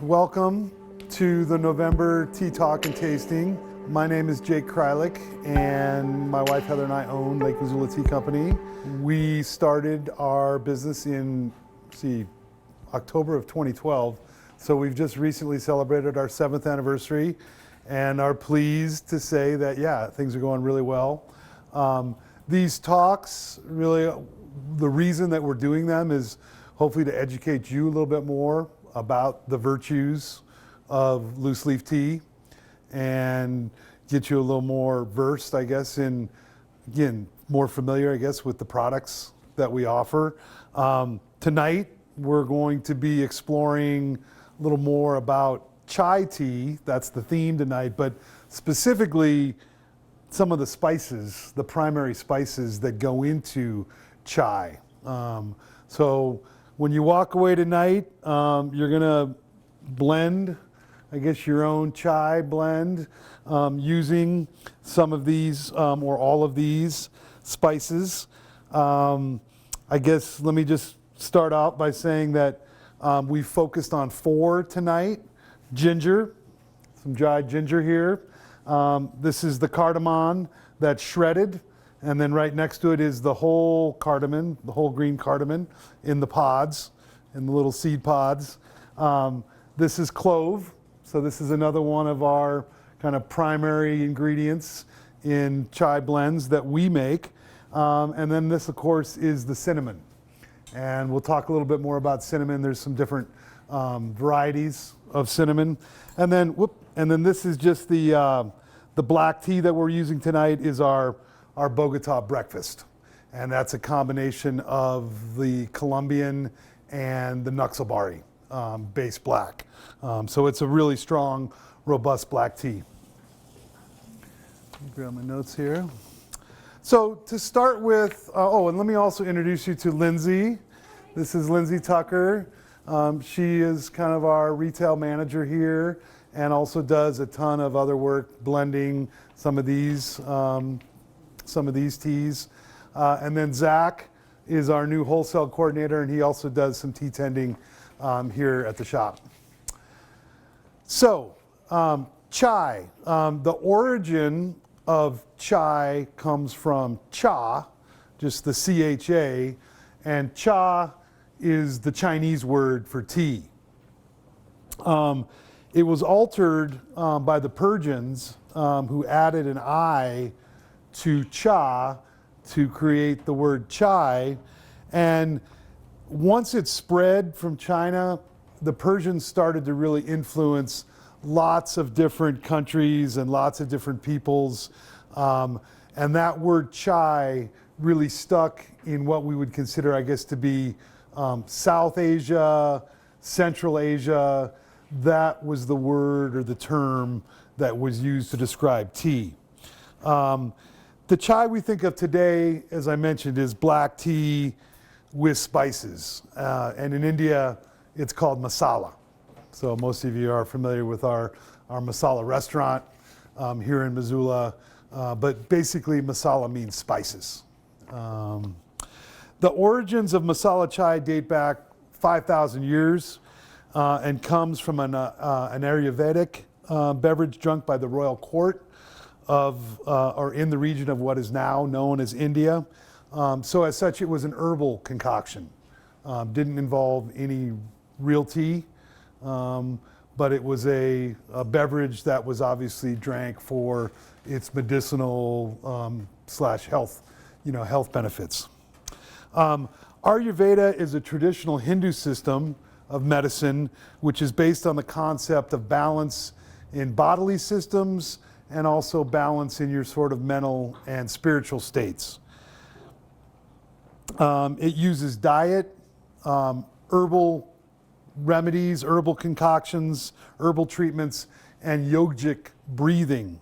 Welcome to the November Tea Talk and Tasting. My name is Jake Krylik, and my wife Heather and I own Lake Missoula Tea Company. We started our business in, October of 2012. So we've just recently celebrated our 7th anniversary and are pleased to say that, things are going really well. These talks, really, the reason that we're doing them is hopefully to educate you a little bit more about the virtues of loose leaf tea and get you a little more versed, I guess, in, again, more familiar, I guess, with the products that we offer. Tonight, we're going to be exploring a little more about chai tea. That's the theme tonight, but specifically some of the spices, the primary spices that go into chai. So when you walk away tonight, you're gonna blend, I guess, your own chai blend using some of these or all of these spices. I guess let me just start out by saying that we focused on 4 tonight. Ginger, some dried ginger here. This is the cardamom that's shredded, and then right next to it is the whole cardamom, the whole green cardamom in the pods, in the little seed pods. This is clove, so this is another one of our kind of primary ingredients in chai blends that we make. And then this, of course, is the cinnamon. And we'll talk a little bit more about cinnamon. There's some different varieties of cinnamon. And then this is just the black tea that we're using tonight is our Bogota breakfast. And that's a combination of the Colombian and the Nuxalbari base black. So it's a really strong, robust black tea. Let me grab my notes here. So to start with, and let me also introduce you to Lindsay. This is Lindsay Tucker. She is kind of our retail manager here and also does a ton of other work blending some of these teas. And then Zach is our new wholesale coordinator, and he also does some tea tending here at the shop. So, chai. The origin of chai comes from cha, just the C-H-A, and cha is the Chinese word for tea. It was altered by the Persians who added an I to cha to create the word chai. And once it spread from China, the Persians started to really influence lots of different countries and lots of different peoples. And that word chai really stuck in what we would consider, I guess, to be South Asia, Central Asia. That was the word or the term that was used to describe tea. The chai we think of today, as I mentioned, is black tea with spices. And in India, it's called masala. So most of you are familiar with our masala restaurant here in Missoula. But basically, masala means spices. The origins of masala chai date back 5,000 years and comes from an Ayurvedic beverage drunk by the royal court or in the region of what is now known as India. So as such, it was an herbal concoction. Didn't involve any real tea, but it was a beverage that was obviously drank for its medicinal slash health, health benefits. Ayurveda is a traditional Hindu system of medicine, which is based on the concept of balance in bodily systems and also balance in your sort of mental and spiritual states. It uses diet, herbal remedies, herbal concoctions, herbal treatments, and yogic breathing.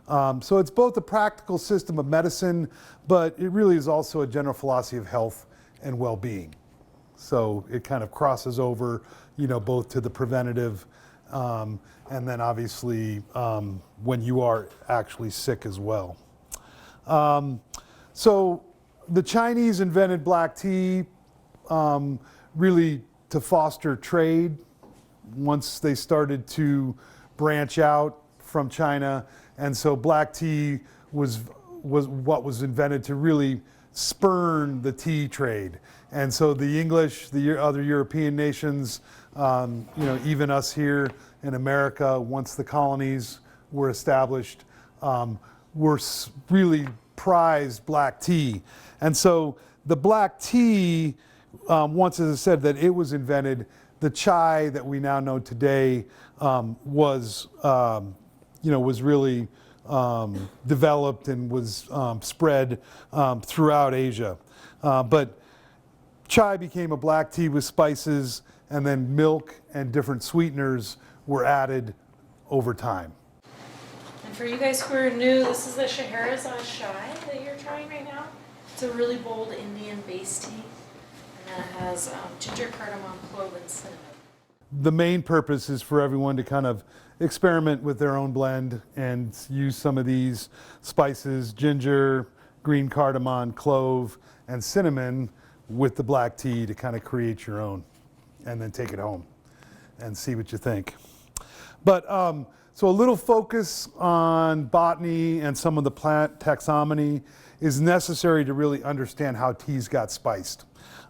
So it's both a practical system of medicine, but it really is also a general philosophy of health and well-being. So it kind of crosses over, both to the preventative and then obviously when you are actually sick as well. So the Chinese invented black tea really to foster trade once they started to branch out from China. And so black tea was what was invented to really spurn the tea trade. And so the English, the other European nations, even us here in America, once the colonies were established, were really prized black tea. And so the black tea, once, as I said, that it was invented, the chai that we now know today was really developed and was spread throughout Asia. But chai became a black tea with spices, and then milk and different sweeteners were added over time. And for you guys who are new, this is the Scheherazade Chai that you're trying right now. It's a really bold Indian-based tea, and that has ginger, cardamom, clove, and cinnamon. The main purpose is for everyone to kind of experiment with their own blend and use some of these spices, ginger, green cardamom, clove, and cinnamon with the black tea to kind of create your own, and then take it home and see what you think. But so a little focus on botany and some of the plant taxonomy is necessary to really understand how teas got spiced.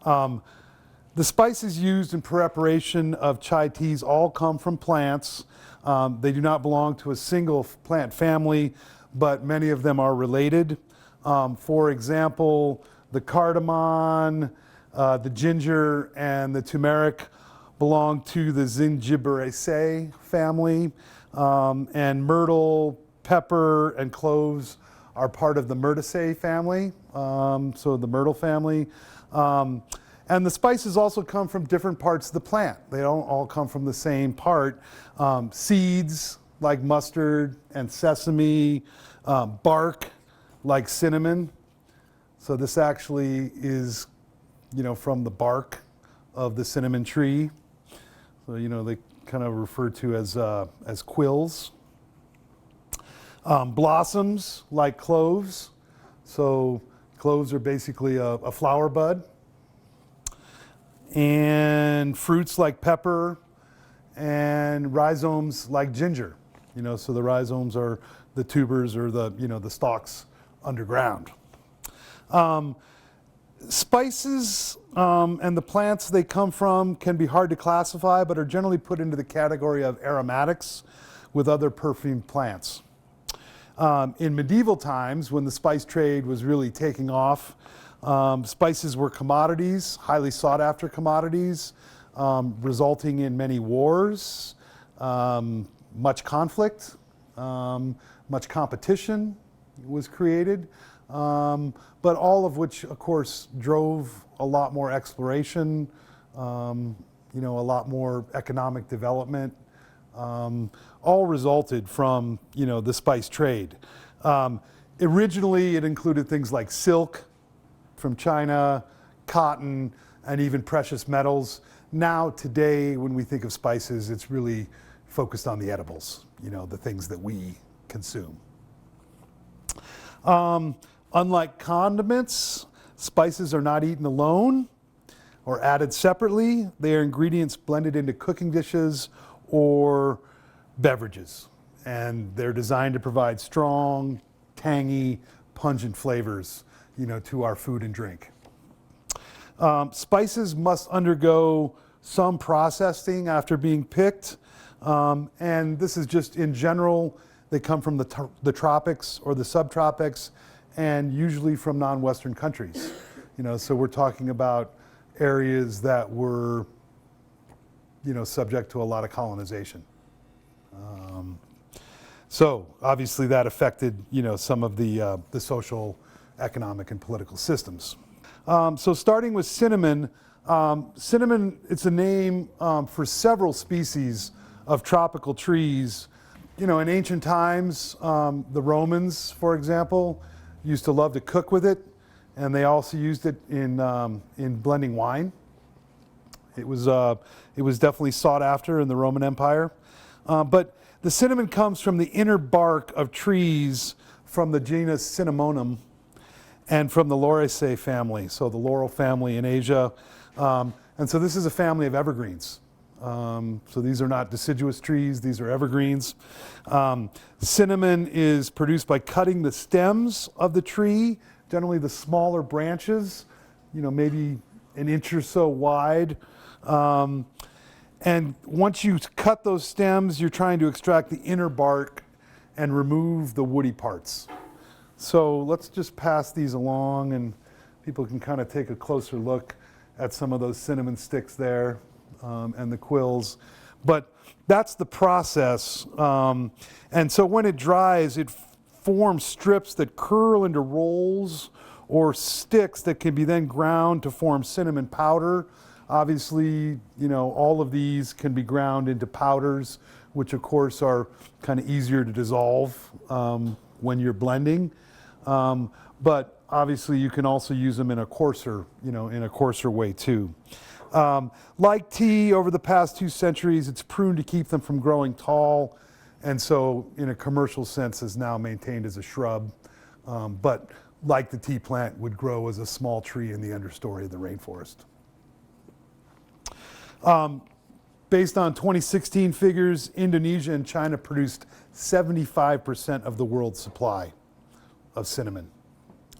The spices used in preparation of chai teas all come from plants. They do not belong to a single plant family, but many of them are related. For example, the cardamom, the ginger, and the turmeric belong to the Zingiberaceae family, and myrtle, pepper, and cloves are part of the Myrtaceae family, so the myrtle family. And the spices also come from different parts of the plant. They don't all come from the same part. Seeds like mustard and sesame, bark like cinnamon. So this actually is, from the bark of the cinnamon tree. So, they kind of refer to as quills. Blossoms like cloves. So cloves are basically a flower bud. And fruits like pepper, and rhizomes like ginger. So the rhizomes are the tubers or the stalks underground. Spices and the plants they come from can be hard to classify, but are generally put into the category of aromatics with other perfumed plants. In medieval times, when the spice trade was really taking off, spices were commodities, highly sought after commodities, resulting in many wars, much conflict, much competition was created, but all of which, of course, drove a lot more exploration, a lot more economic development, all resulted from, the spice trade. Originally, it included things like silk from China, cotton, and even precious metals. Now, today, when we think of spices, it's really focused on the edibles, the things that we consume. Unlike condiments, spices are not eaten alone or added separately. They are ingredients blended into cooking dishes or beverages. And they're designed to provide strong, tangy, pungent flavors, to our food and drink. Spices must undergo some processing after being picked. And this is just in general, they come from the tropics or the subtropics, and usually from non-Western countries. So we're talking about areas that were, subject to a lot of colonization. So obviously that affected, some of the social, economic, and political systems. So starting with cinnamon, cinnamon, it's a name for several species of tropical trees. In ancient times, the Romans, for example, used to love to cook with it, and they also used it in blending wine. It was definitely sought after in the Roman Empire. But the cinnamon comes from the inner bark of trees from the genus Cinnamonum and from the Lauraceae family, so the laurel family in Asia. And so this is a family of evergreens. So these are not deciduous trees, these are evergreens. Cinnamon is produced by cutting the stems of the tree, generally the smaller branches, maybe an inch or so wide. And once you cut those stems, you're trying to extract the inner bark and remove the woody parts. So let's just pass these along and people can kind of take a closer look at some of those cinnamon sticks there and the quills. But that's the process. And so when it dries, it forms strips that curl into rolls or sticks that can be then ground to form cinnamon powder. Obviously, all of these can be ground into powders, which of course are kind of easier to dissolve when you're blending. But obviously you can also use them in a coarser, way too. Like tea, over the past 2 centuries, it's pruned to keep them from growing tall, and so in a commercial sense is now maintained as a shrub. But like the tea plant, would grow as a small tree in the understory of the rainforest. Based on 2016 figures, Indonesia and China produced 75% of the world's supply of cinnamon.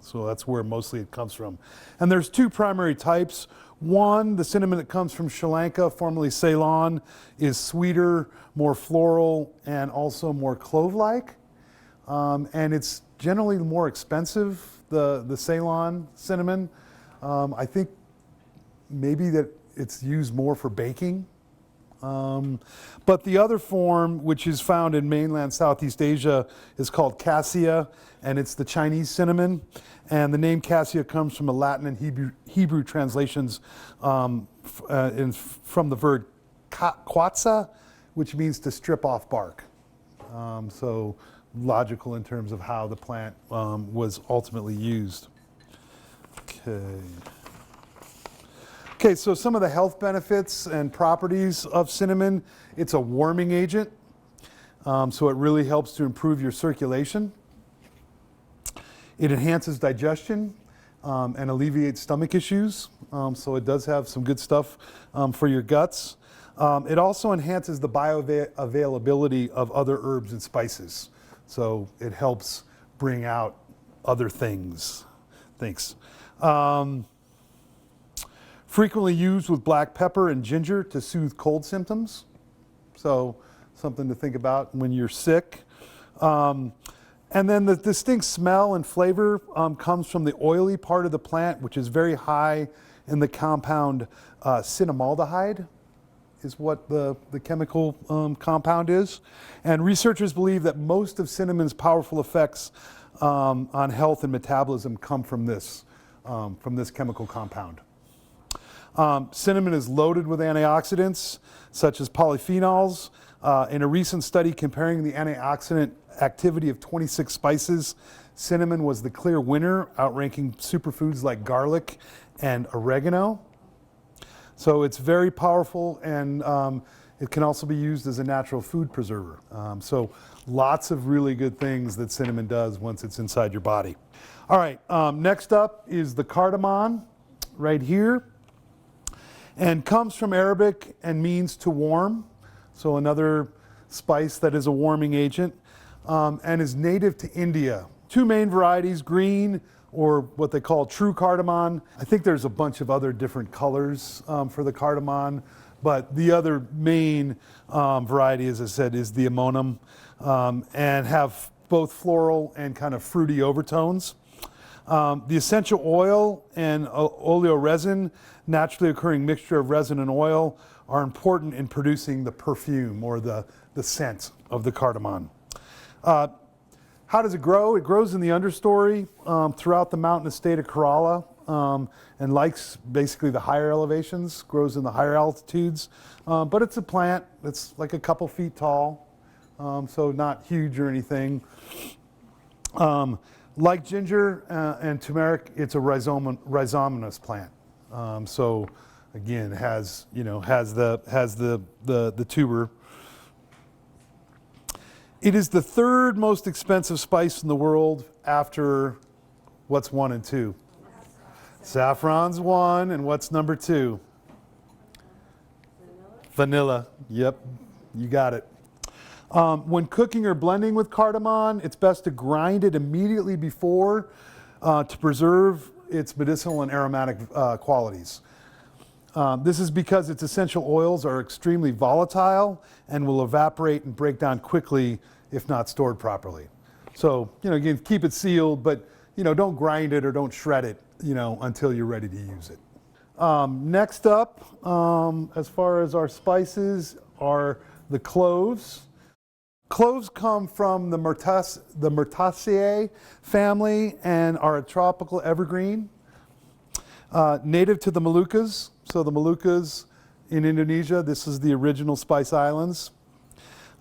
So that's where mostly it comes from. And there's 2 primary types. One, the cinnamon that comes from Sri Lanka, formerly Ceylon, is sweeter, more floral, and also more clove-like. And it's generally more expensive, the Ceylon cinnamon. I think maybe that it's used more for baking. But the other form, which is found in mainland Southeast Asia, is called cassia, and it's the Chinese cinnamon. And the name cassia comes from the Latin and Hebrew translations from the verb quatsa, which means to strip off bark. So logical in terms of how the plant was ultimately used. Okay, so some of the health benefits and properties of cinnamon. It's a warming agent, so it really helps to improve your circulation. It enhances digestion and alleviates stomach issues, so it does have some good stuff for your guts. It also enhances the bioavailability of other herbs and spices, so it helps bring out other things. Thanks. Frequently used with black pepper and ginger to soothe cold symptoms. So something to think about when you're sick. And then the distinct smell and flavor comes from the oily part of the plant, which is very high in the compound cinnamaldehyde, is what the chemical compound is. And researchers believe that most of cinnamon's powerful effects on health and metabolism come from this chemical compound. Cinnamon is loaded with antioxidants, such as polyphenols. In a recent study comparing the antioxidant activity of 26 spices, cinnamon was the clear winner, outranking superfoods like garlic and oregano. So it's very powerful, and it can also be used as a natural food preserver. So lots of really good things that cinnamon does once it's inside your body. All right, next up is the cardamom right here. And comes from Arabic and means to warm. So another spice that is a warming agent, and is native to India. 2 main varieties, green or what they call true cardamom. I think there's a bunch of other different colors for the cardamom, but the other main variety, as I said, is the ammonium, and have both floral and kind of fruity overtones. The essential oil and oleoresin, naturally occurring mixture of resin and oil, are important in producing the perfume or the scent of the cardamom. How does it grow? It grows in the understory throughout the mountainous state of Kerala, and likes basically the higher elevations, grows in the higher altitudes. But it's a plant that's like a couple feet tall, so not huge or anything. Like ginger and turmeric, it's a rhizomatous plant. So again, has the tuber. It is the 3rd most expensive spice in the world after what's 1 and 2? Saffron's 1, and what's number 2? Vanilla, yep, you got it. When cooking or blending with cardamom, it's best to grind it immediately before to preserve its medicinal and aromatic qualities. This is because its essential oils are extremely volatile and will evaporate and break down quickly if not stored properly. So, again, keep it sealed, but, don't grind it or don't shred it, until you're ready to use it. Next up, as far as our spices, are the cloves. Cloves come from the Myrtaceae family and are a tropical evergreen. Native to the Moluccas. So the Moluccas in Indonesia, this is the original Spice Islands,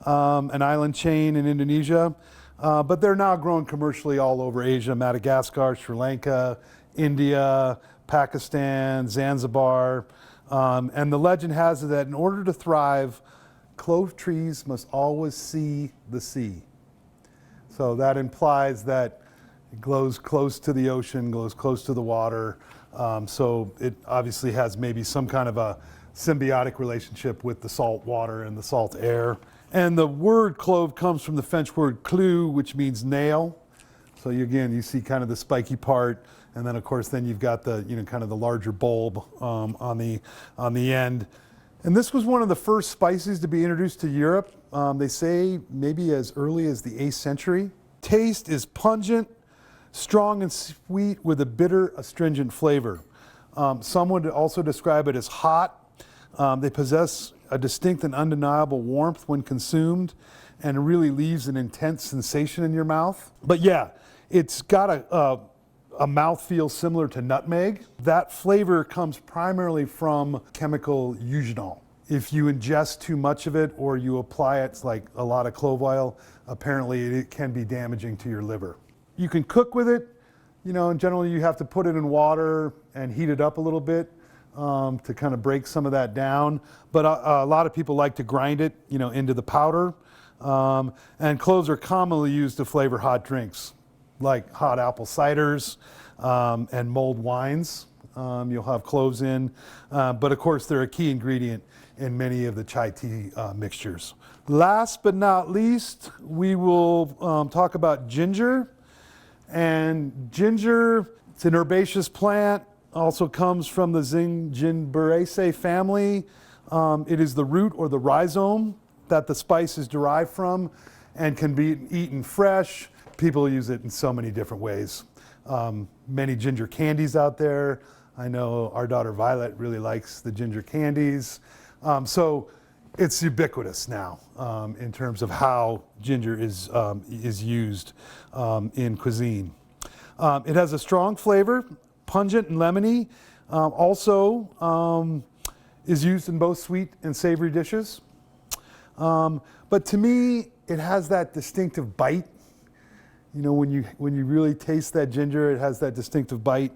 an island chain in Indonesia. But they're now grown commercially all over Asia, Madagascar, Sri Lanka, India, Pakistan, Zanzibar. And the legend has it that in order to thrive, clove trees must always see the sea. So that implies that it grows close to the ocean, grows close to the water. So it obviously has maybe some kind of a symbiotic relationship with the salt water and the salt air. And the word clove comes from the French word clou, which means nail. So you see kind of the spiky part, and then of course then you've got the kind of the larger bulb on the end. And this was one of the first spices to be introduced to Europe. They say maybe as early as the 8th century. Taste is pungent, strong and sweet with a bitter astringent flavor. Some would also describe it as hot. They possess a distinct and undeniable warmth when consumed, and it really leaves an intense sensation in your mouth. But yeah, it's got a mouthfeel similar to nutmeg. That flavor comes primarily from chemical eugenol. If you ingest too much of it or you apply it like a lot of clove oil, apparently it can be damaging to your liver. You can cook with it, and generally you have to put it in water and heat it up a little bit to kind of break some of that down. But a lot of people like to grind it, into the powder. And cloves are commonly used to flavor hot drinks, like hot apple ciders and mulled wines. You'll have cloves in, but of course they're a key ingredient in many of the chai tea mixtures. Last but not least, we will talk about ginger. And ginger, it's an herbaceous plant, also comes from the Zingiberaceae family. It is the root or the rhizome that the spice is derived from and can be eaten fresh. People use it in so many different ways. Many ginger candies out there. I know our daughter Violet really likes the ginger candies. So it's ubiquitous now in terms of how ginger is used in cuisine. It has a strong flavor, pungent and lemony. Also is used in both sweet and savory dishes. But to me, it has that distinctive bite. When you really taste that ginger, it has that distinctive bite.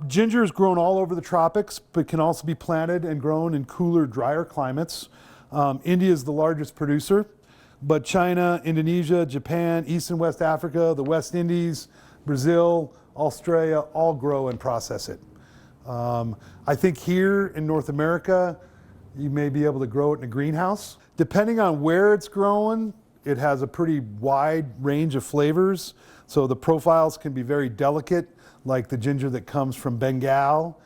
Ginger is grown all over the tropics, but can also be planted and grown in cooler, drier climates. India is the largest producer, but China, Indonesia, Japan, East and West Africa, the West Indies, Brazil, Australia, all grow and process it. I think here in North America, you may be able to grow it in a greenhouse. Depending on where it's grown, it has a pretty wide range of flavors. So the profiles can be very delicate, like the ginger that comes from Bengal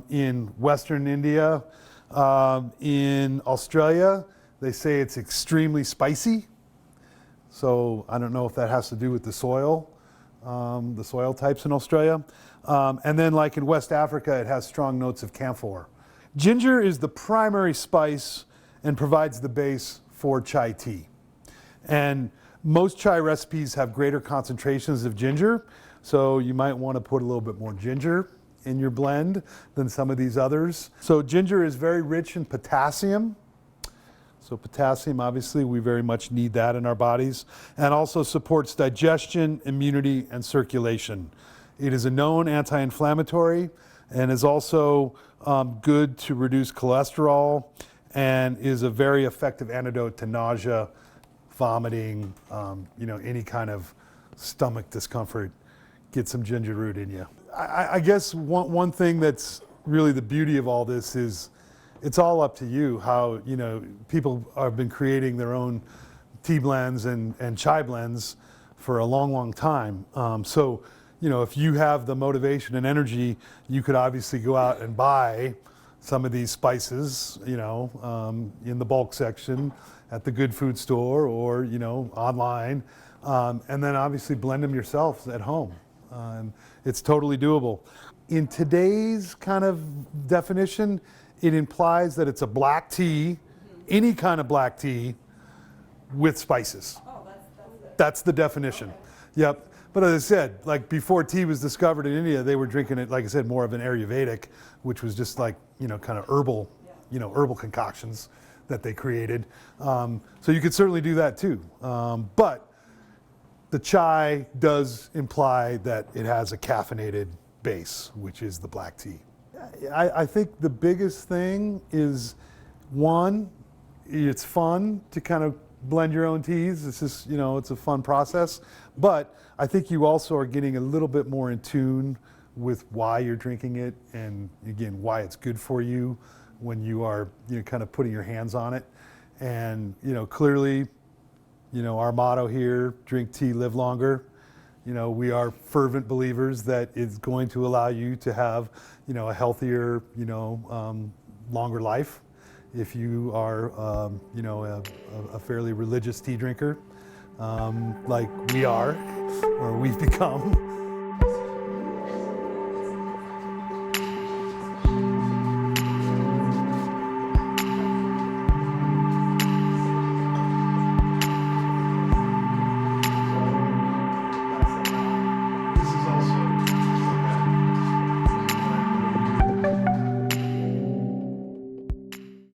in Western India. In Australia, they say it's extremely spicy. So I don't know if that has to do with the soil types in Australia. And then like in West Africa, it has strong notes of camphor. Ginger is the primary spice and provides the base for chai tea. And most chai recipes have greater concentrations of ginger, so you might want to put a little bit more ginger in your blend than some of these others. So ginger is very rich in potassium. So potassium, obviously, we very much need that in our bodies, and also supports digestion, immunity, and circulation. It is a known anti-inflammatory and is also good to reduce cholesterol and is a very effective antidote to nausea, vomiting, any kind of stomach discomfort. Get some ginger root in you. I guess one thing that's really the beauty of all this is it's all up to you how, people have been creating their own tea blends and chai blends for a long, long time. So, if you have the motivation and energy, you could obviously go out and buy some of these spices, in the bulk section at the good food store or, online, and then obviously blend them yourself at home. It's totally doable. In today's kind of definition, it implies that it's a black tea, any kind of black tea with spices. Oh, That's the definition. Yep. But as I said, like before tea was discovered in India, they were drinking it, like I said, more of an Ayurvedic, which was just like, kind of herbal, herbal concoctions that they created. So you could certainly do that too. But the chai does imply that it has a caffeinated base, which is the black tea. I think the biggest thing is, one, it's fun to kind of blend your own teas. It's just, it's a fun process. But I think you also are getting a little bit more in tune with why you're drinking it and, again, why it's good for you when you are, kind of putting your hands on it. And, clearly, our motto here, drink tea, live longer. We are fervent believers that it's going to allow you to have, a healthier, longer life if you are, a fairly religious tea drinker, like we are, or we've become.